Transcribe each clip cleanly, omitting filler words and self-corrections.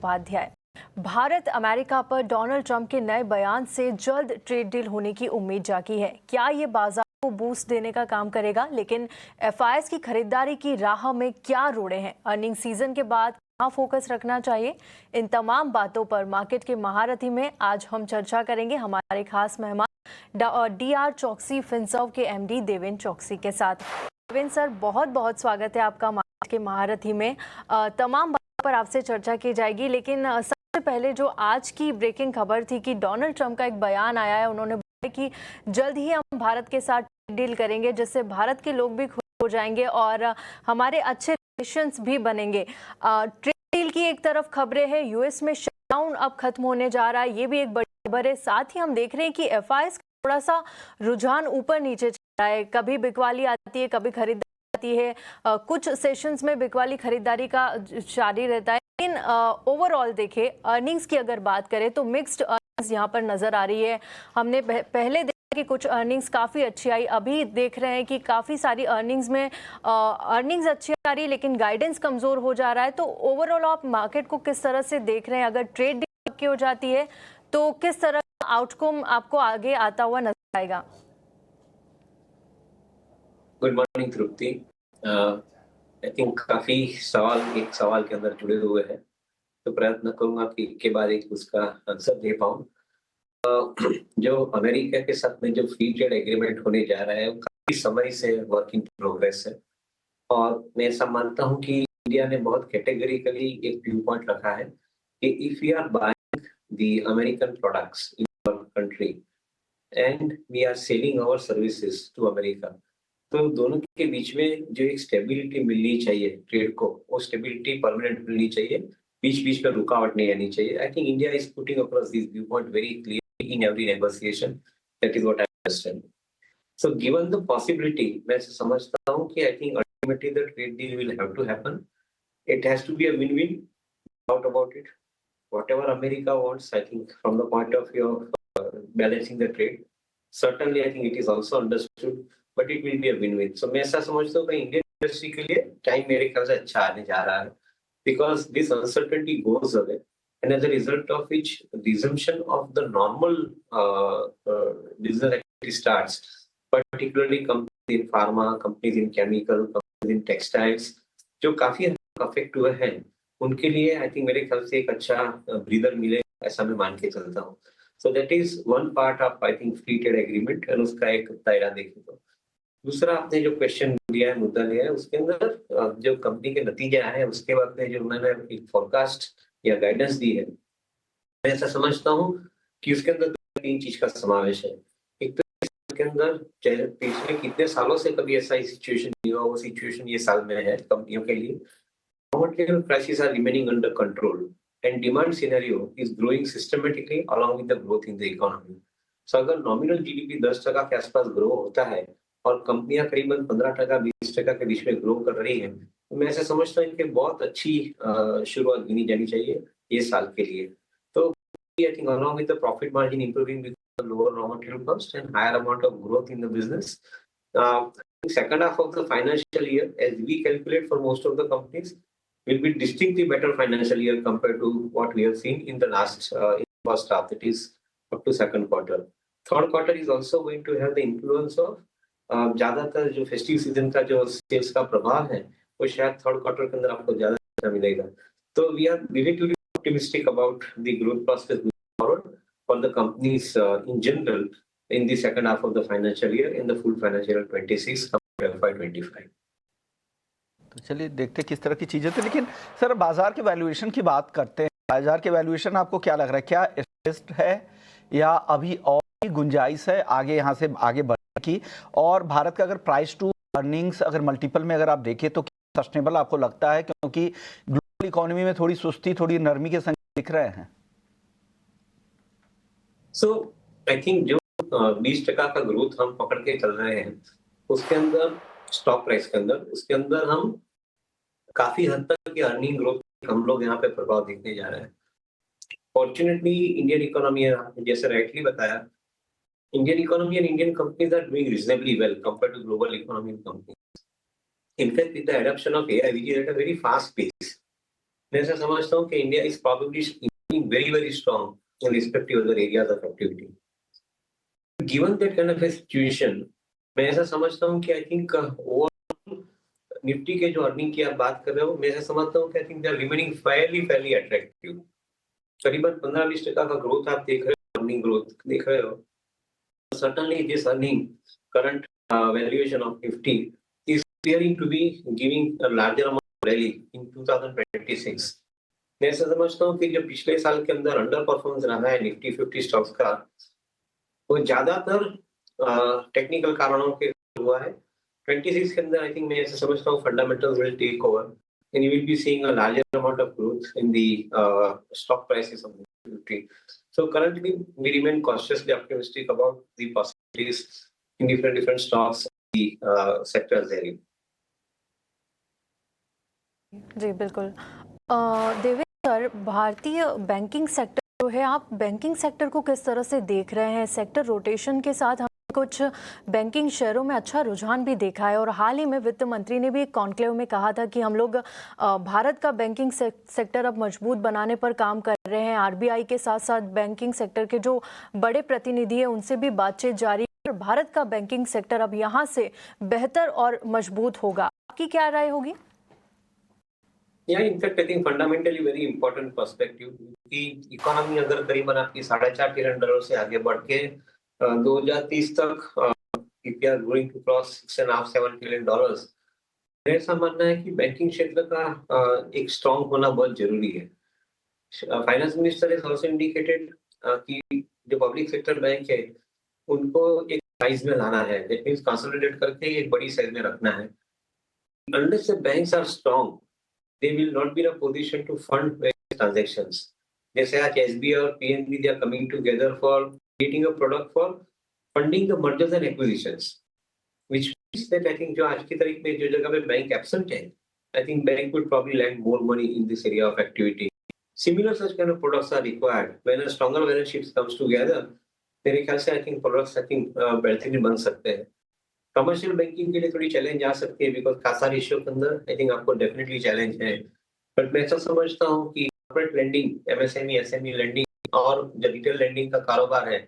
Upadhyay. Bharat America पर Donald Trump के नए बयान से जल्द ट्रेड डील होने की उम्मीद जागी है। क्या ये बाजार को बूस्ट देने का काम करेगा? लेकिन एफआईएस की खरीदारी की राह में क्या रोड़े हैं? अर्निंग सीजन के बाद कहाँ फोकस रखना चाहिए? इन तमाम बातों पर मार्केट के महारथी में आज हम चर्चा करेंगे हमारे खास मेहमान डीआर चौकसी फिनसर्व के एमडी देवेंद्र चौकसी के साथ। देवेंद्र सर, बहुत बहुत स्वागत है आपका मार्केट के महारथी में। तमाम बातों पर आपसे चर्चा की जाएगी, लेकिन सबसे पहले जो आज की ब्रेकिंग खबर थी कि डोनाल्ड ट्रंप का एक बयान आया है। उन्होंने बोला कि जल्द ही हम भारत के साथ डील करेंगे, जिससे भारत के लोग भी खुश हो जाएंगे और हमारे अच्छे रिलेशंस भी बनेंगे। ट्रेड डील की एक तरफ खबरें हैं, यूएस में शटडाउन अब खत्म होने जा रहा है, ये भी एक बड़ी खबर है। साथ ही हम देख रहे हैं कि एफआईएस का थोड़ा सा रुझान ऊपर नीचे चल रहा है, कभी बिकवाली आती है, कभी खरीदारी आती है। कुछ सेशंस में बिकवाली खरीदारी का जारी रहता है, लेकिन ओवरऑल देखें, अर्निंग्स की अगर बात करें तो मिक्स्ड अर्निंग्स यहाँ पर नजर आ रही है। हमने पहले देखा कि कुछ अर्निंग्स काफ़ी अच्छी आई, अभी देख रहे हैं कि काफ़ी सारी अर्निंग्स में अर्निंग्स अच्छी आ रही है, लेकिन गाइडेंस कमज़ोर हो जा रहा है। तो ओवरऑल आप मार्केट को किस तरह से देख रहे हैं? अगर ट्रेड डील पक्की हो जाती है तो किस तरह का आउटकम आपको आगे आता हुआ नजर आएगा? Good morning Tripti. I think काफी सवाल एक सवाल के अंदर जुड़े हुए हैं, तो प्रयत्न करूंगा कि एक के बाद एक उसका आंसर दे पाऊं। जो अमेरिका के साथ में जो फ्री ट्रेड एग्रीमेंट होने जा रहा है वो काफी समय से वर्क इन प्रोग्रेस है, और मैं ऐसा मानता हूं कि इंडिया ने बहुत कैटेगरिकली एक व्यू पॉइंट रखा है कि if we are buying the American products in our country and we are selling our services to America, तो दोनों के बीच में जो एक स्टेबिलिटी मिलनी चाहिए ट्रेड को, वो स्टेबिलिटी परमानेंट मिलनी चाहिए, बीच बीच में रुकावट नहीं आनी चाहिए। I think India is putting across this view point very clearly in every negotiation. That is what I understand. So given the possibility, मैं समझता हूँ कि I think ultimately the trade deal will have to happen. It has to be a win win, doubt about it. Whatever America wants, I think from the point of view of balancing the trade, certainly I think it is also understood, but it will be a win-win. So मैं ऐसा समझता हूँ कि Indian industry के लिए time मेरे ख्याल से अच्छा आने जा रहा है, because this uncertainty goes away, and as a result of which resumption of the normal business activity starts, particularly companies in pharma, companies in chemical, companies in textiles, जो काफी अफेक्ट हुए हैं, उनके लिए आई थिंक मेरे ख्याल से एक अच्छा ब्रीदर मिले, ऐसा मैं मान के चलता हूँ। So that is one part of I think free trade agreement, और उसका एक दायरा देखें तो। दूसरा, आपने जो क्वेश्चन दिया है, मुद्दा लिया है, उसके अंदर जो कंपनी के नतीजे आए हैं उसके बाद में जो उन्होंने एक फोरकास्ट या गाइडेंस दी है, मैं ऐसा समझता हूँ कि उसके अंदर तीन चीज का समावेश है। एक तो इसके अंदर पिछले कितने सालों से कभी ऐसा सिचुएशन नहीं हुआ, वो सिचुएशन ये साल में है कंपनियों के लिए। Raw material prices are remaining under control and demand scenario is growing systematically along with the growth in the economy. So अगर नॉमिनल जीडीपी 10% के आसपास ग्रो होता है और कंपनियां करीबन 15% 20% के बीच में ग्रो कर रही हैं, तो मैं ऐसे समझता हूँ कि बहुत अच्छी शुरुआत गिनी जानी चाहिए ये साल के लिए। तो I think along with the profit margin improving with the lower raw material cost and higher amount of growth in the business, second half of the financial year, as we calculate for most of the companies, will be distinctly better financial year compared to what we have seen in the last in first half, that is up to second quarter. Third quarter is also going to have the influence of ज्यादातर जो festive season का जो sales का प्रभाव है वो शायद third quarter के अंदर आपको ज्यादा मिलेगा। तो we are relatively optimistic about the growth prospect forward for the companies in general in the second half of the financial year, in the full financial year 26 compared to FY25. तो चलिए देखते किस तरह की चीजें थी। लेकिन सर, बाजार के वैल्यूएशन की बात करते हैं। बाजार के वैल्यूएशन आपको क्या लग रहा है, क्या स्ट्रेस्ड है या अभी और भी गुंजाइश है आगे यहाँ से आगे बढ़ने की? और भारत का अगर प्राइस टू अर्निंग्स अगर मल्टीपल में अगर आप देखें तो क्या सस्टेनेबल आपको लगता है, क्योंकि ग्लोबल इकोनॉमी में थोड़ी सुस्ती, थोड़ी नरमी के संकेत दिख रहे हैं? सो आई थिंक जो 20% का ग्रोथ हम पकड़ के चल रहे हैं, उसके अंदर स्टॉक प्राइस के अंदर, उसके अंदर हम काफी हद तक की अर्निंग ग्रोथ हम लोग यहाँ पे प्रभाव देखने जा रहे हैं। फॉर्चुनेटली इंडियन इकोनॉमी, जैसे राइटली बताया, Indian economy and Indian companies are doing reasonably well compare to global economic companies. In fact, with the adoption of AI, which is at a very fast pace, मैं ऐसा समझता हूँ कि India is probably very very strong in respective other areas of activity. Given that kind of A situation, मैं ऐसा समझता हूँ कि आई थिंक ओवरऑल निफ्टी के जो अर्निंग की आप बात कर रहे हो, मैं ऐसा समझता हूँ कि I think they are remaining fairly attractive. करीबन 15-20% का ग्रोथ आप देख रहे हो, अर्निंग ग्रोथ देख रहे हो। Certainly this earning current valuation of Nifty is appearing to be giving a larger amount of rally in 2026। मैं ऐसा समझता हूँ कि जो पिछले साल के अंदर अंडर परफॉर्मेंस रहा है निफ्टी 50 स्टॉक्स का, वो ज्यादातर टेक्निकल कारणों के हुआ है। 26 के अंदर आई थिंक मैं ऐसा समझता हूँ fundamentals will take over and you will be seeing a larger amount of growth in the stock prices of Nifty. So currently we remain cautiously optimistic about the possibilities in different stocks, the sectors therein. जी बिल्कुल। Devendra sir, भारतीय banking sector जो है, आप banking sector को किस तरह से देख रहे हैं? सेक्टर रोटेशन के साथ हम कुछ बैंकिंग शेयरों में अच्छा रुझान भी देखा है और हाल ही में वित्त मंत्री ने भी एक कॉन्क्लेव में कहा था कि हम लोग भारत का बैंकिंग सेक्टर अब मजबूत बनाने पर काम कर रहे हैं। आरबीआई के साथ साथ बैंकिंग सेक्टर के जो बड़े प्रतिनिधि हैं उनसे भी बातचीत जारी है और भारत का बैंकिंग सेक्टर अब यहाँ से बेहतर और मजबूत होगा। आपकी क्या राय होगी? Yeah, in fact, I think fundamentally very important perspective कि इकोनॉमी अगर करीबन आपकी $4.5 ट्रिलियन डॉलर से आगे बढ़ के 2030 तक if we are going to cross $6.5-7 trillion dollars, मेरा ऐसा मानना है कि बैंकिंग क्षेत्र का एक स्ट्रांग होना बहुत जरूरी है। Finance minister has also indicated कि जो पब्लिक सेक्टर बैंक है उनको एक साइज में लाना है, दैट मींस कंसोलिडेट करके एक बड़ी साइज में रखना है। Unless the banks are strong, they will not be in a position to fund various transactions. जैसे आज SBI और PNB they are coming together for creating a product for funding the mergers and acquisitions, which means that I think जो आज की तारीख में जो जगह पे बैंक absent है, I think bank would probably lend more money in this area of activity. Similar such kind of products are required when a stronger balance sheet comes together. मेरे ख्याल से I think products I think बेहतरीन बन सकते हैं। Commercial banking के लिए थोड़ी चैलेंज आ सकती है बिकॉज कासा रेशियो के अंदर आई थिंक आपको डेफिनेटली चैलेंज है, बट मैं ऐसा समझता हूँ कि corporate lending, MSME, SME lending और जो रिटेल लेंडिंग का कारोबार है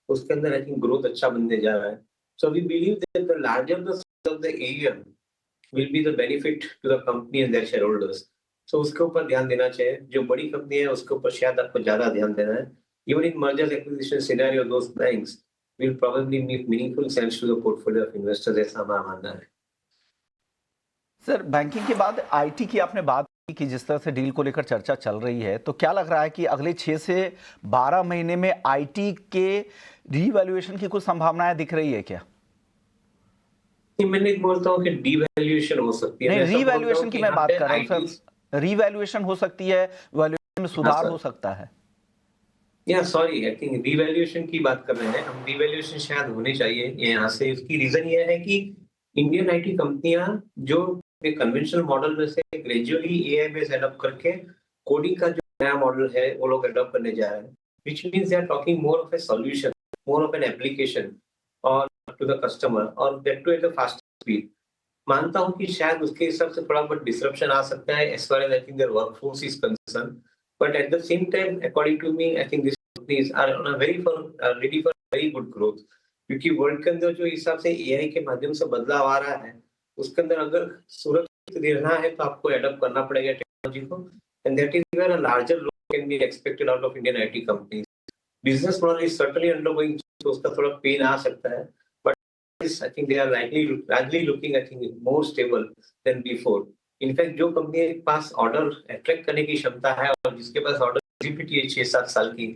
उसके अंदर आई थिंक ग्रोथ अच्छा बनने जा रहा है। So we believe that the larger the size of the area will be the benefit to the company and their shareholders. सो उसके ऊपर ध्यान देना चाहिए। जो बड़ी कंपनी है उसके ऊपर शायद आपको ज्यादा ध्यान देना है। Even in mergers acquisition scenario those banks will probably make meaningful sense to the portfolio of investors, ऐसा हमारा मानना है। सर, बैंकिंग के बाद आईटी की आपने बात की कि जिस तरह से डील को लेकर चर्चा चल रही है, तो क्या लग रहा है कि अगले 6 से 12 महीने में आईटी के रीवैल्यूएशन की कुछ संभावनाएं दिख रही है क्या? मैंने बोलता हूँ कि डीवैल्यूएशन हो सकती है। नहीं, रीवैल्यूएशन की मैं बात कर रहा हूँ सर। रीवैल्यूएशन हो सकती है, वैल्यूएशन में सुधार हो सकता है। या सॉरी, आई थिंक रिवैल्यूएशन की बात कर रहे हैं हम। रिवैल्यूएशन शायद होने चाहिए यहाँ से। इसकी रीजन ये है कि इंडियन आईटी कंपनियां जो एक कन्वेंशनल मॉडल में से ग्रेजुअली एआई बेस्ड एडॉप्ट करके कोडिंग का जो नया मॉडल है वो लोग एडॉप्ट करने जा रहे हैं, which means they are talking more of a solution, more of an application और टू द कस्टमर और that to at the fast speed. मानता हूँ कि शायद उसके हिसाब से थोड़ा बहुत डिसरप्शन आ सकता है as far as I think their workforce is concern, but at the same time according to me I think this companies are on a ready for very good growth, क्योंकि वर्ल्ड के अंदर जो हिसाब से AI के माध्यम से बदलाव आ रहा है उसके अंदर अगर सुरक्षित रहना है तो आपको एडॉप्ट करना पड़ेगा टेक्नोलॉजी को, and that is where a larger growth can be expected out of Indian IT companies. Business model is certainly undergoing, तो उसका थोड़ा पेन आ सकता है, but I think they are largely looking I think more stable than before. In fact जो company के पास order attract करने की क्षमता है और जिसके पास ऑर्डर विजिबिलिटी है 6-7 साल की,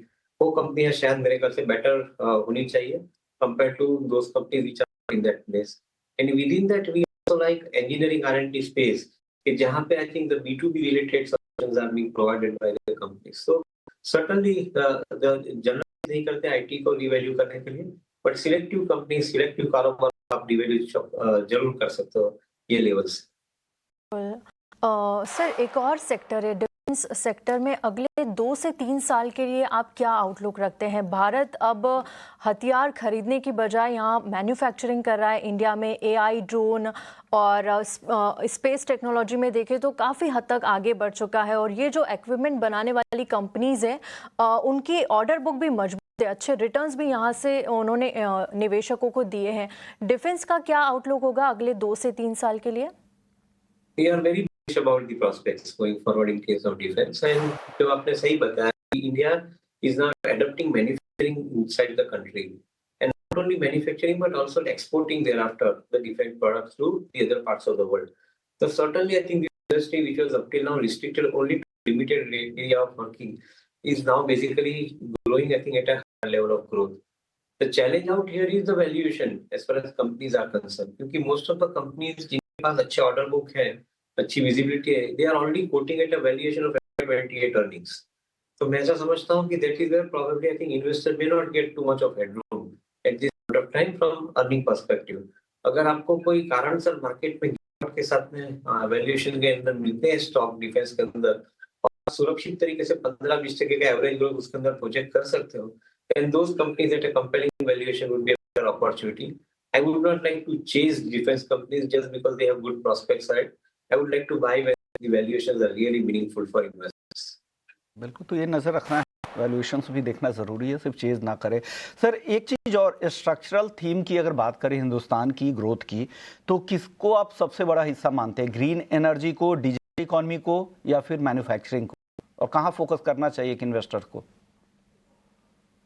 वो कंपनियां शायद मेरे ख्याल से बेटर होनी चाहिए compare to those companies which are in that place. And within that we also like engineering R&D space कि जहां पे I think the B2B related solutions are being provided by the companies. So certainly the general नहीं करते IT को revalue करने के लिए, but selective company, selective कारोबार आप रिवैल्यू जरूर कर सकते हो ये लेवल्स। सर, एक और सेक्टर है डिफेंस डिफेंस सेक्टर में अगले 2 से 3 साल के लिए आप क्या आउटलुक रखते हैं? भारत अब हथियार खरीदने की बजाय यहाँ मैन्युफैक्चरिंग कर रहा है इंडिया में। एआई, ड्रोन और स्पेस टेक्नोलॉजी में देखें तो काफ़ी हद तक आगे बढ़ चुका है, और ये जो इक्विपमेंट बनाने वाली कंपनीज हैं उनकी ऑर्डर बुक भी मजबूत है, अच्छे रिटर्न्स भी यहाँ से उन्होंने निवेशकों को दिए हैं। डिफेंस का क्या आउटलुक होगा अगले 2 से 3 साल के लिए? We are very bullish about the prospects going forward in case of defense. And जो आपने सही बताया कि India is now adopting manufacturing inside the country, and not only manufacturing but also exporting thereafter the defense products to the other parts of the world. So certainly, I think the industry which was up till now restricted only to limited area of working is now basically growing, I think, at a higher level of growth. The challenge out here is the valuation as far as companies are concerned, क्योंकि most of the companies जिनके पास अच्छे order book है, अच्छी visibility है, they are already quoting at a valuation of 28 earnings. तो मैं ऐसा समझता हूँ कि that is where probably I think investor may not get too much of headroom at this point of time from earning perspective. अगर आपको कोई कारण सर मार्केट में गिरावट के साथ में वैल्यूएशन के अंदर मिलते हैं स्टॉक डिफेंस के अंदर, और सुरक्षित तरीके से 15-20% का एवरेज ग्रोथ उसके अंदर प्रोजेक्ट कर सकते हो, and those companies at a compelling valuation would be a better opportunity. I would not like to chase defense companies just because they have good prospects, right? I would like to buy when the valuations are really meaningful for investors. बिल्कुल, तो ये नज़र रखना है, valuations भी देखना ज़रूरी है, सिर्फ चेज़ ना करें। सर, एक चीज़ और, स्ट्रक्चरल थीम की अगर बात करें हिंदुस्तान की ग्रोथ की, तो किसको आप सबसे बड़ा हिस्सा मानते हैं? ग्रीन एनर्जी को, डिजिटल इकोनॉमी को, या फिर मैन्युफैक्चरिंग को? और कहाँ फोकस करना चाहिए एक इन्वेस्टर को?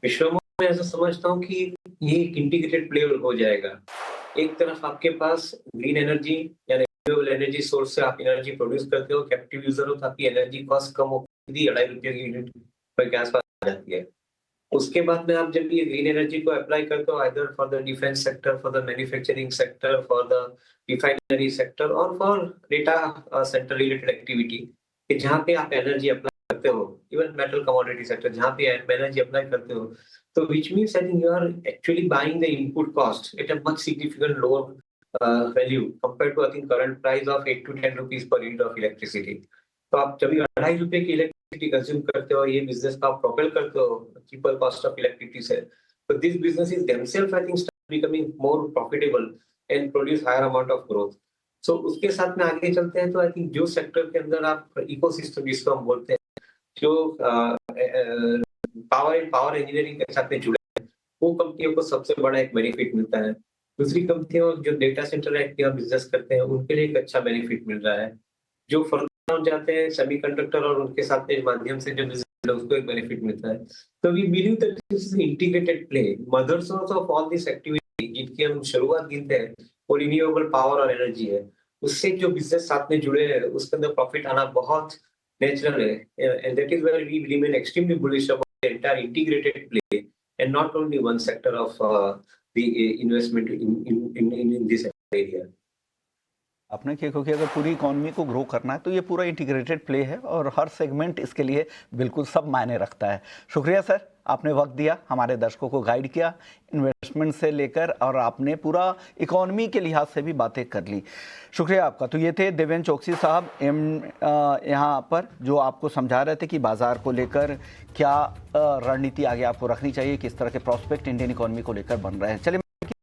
विश्व में मैं ऐसा समझता हूँ कि ये एक इंटीग्रेटेड प्ले हो जाएगा। एक तरफ आपके पास ग्रीन एनर्जी या रिन्यूएबल एनर्जी सोर्स से आप एनर्जी प्रोड्यूस करते हो, कैप्टिव यूजर हो, तो आपकी एनर्जी कॉस्ट कम हो, ₹2.5 की यूनिट पर के आसपास आ जाती है। उसके बाद में आप जब ये ग्रीन एनर्जी को अप्लाई करते हो either for the defence sector, for the manufacturing sector, for the refinery sector और for data centre related activity, कि जहाँ पे आप एनर्जी अप्लाई करते हो, इवन मेटल कमोडिटी सेक्टर जहाँ पे एनर्जी अप्लाई करते हो, तो which means I think you are actually buying the input cost at a much significant lower value compared to I think current price of 8 to 10 rupees per unit of electricity. तो आप जब ₹2.5 की electricity consume करते हो, ये business का आप propel करते हो चीपर कॉस्ट ऑफ इलेक्ट्रिसिटी से, तो this business is themselves I think start becoming more profitable and produce higher amount of growth. So उसके साथ में आगे चलते हैं तो आई थिंक जो सेक्टर के अंदर आप इकोसिस्टम जिसको हम बोलते हैं, जो पावर इंजीनियरिंग के साथ में जुड़े हैं, वो कंपनियों को सबसे बड़ा एक बेनिफिट मिलता है। दूसरी कंपनियों जो डेटा सेंटर एक्टिव बिजनेस करते हैं उनके लिए एक अच्छा बेनिफिट मिल रहा है। जो फर्दर डाउन जाते हैं सेमीकंडक्टर और उनके साथ के माध्यम से जो बिजनेस है उसको एक बेनिफिट मिलता है। तो we believe that this is integrated play, mother source of all this activity जिनकी हम शुरुआत गिनते हैं वो रिन्यूएबल पावर और एनर्जी है। उससे जो बिजनेस साथ में जुड़े हैं उसके अंदर प्रॉफिट आना बहुत नेचुरल है, and that is where we remain extremely bullish about the entire integrated play and not only one sector of the investment in this area. आपने क्या, क्योंकि अगर पूरी इकोनॉमी को ग्रो करना है तो ये पूरा इंटीग्रेटेड प्ले है और हर सेगमेंट इसके लिए बिल्कुल सब मायने रखता है। शुक्रिया सर, आपने वक्त दिया, हमारे दर्शकों को गाइड किया इन्वेस्टमेंट से लेकर, और आपने पूरा इकोनॉमी के लिहाज से भी बातें कर ली। शुक्रिया आपका। तो ये थे देवेंद्र चौकसी साहब यहाँ पर, जो आपको समझा रहे थे कि बाज़ार को लेकर क्या रणनीति आगे आपको रखनी चाहिए, किस तरह के प्रॉस्पेक्ट इंडियन इकोनॉमी को लेकर बन रहे हैं। चलिए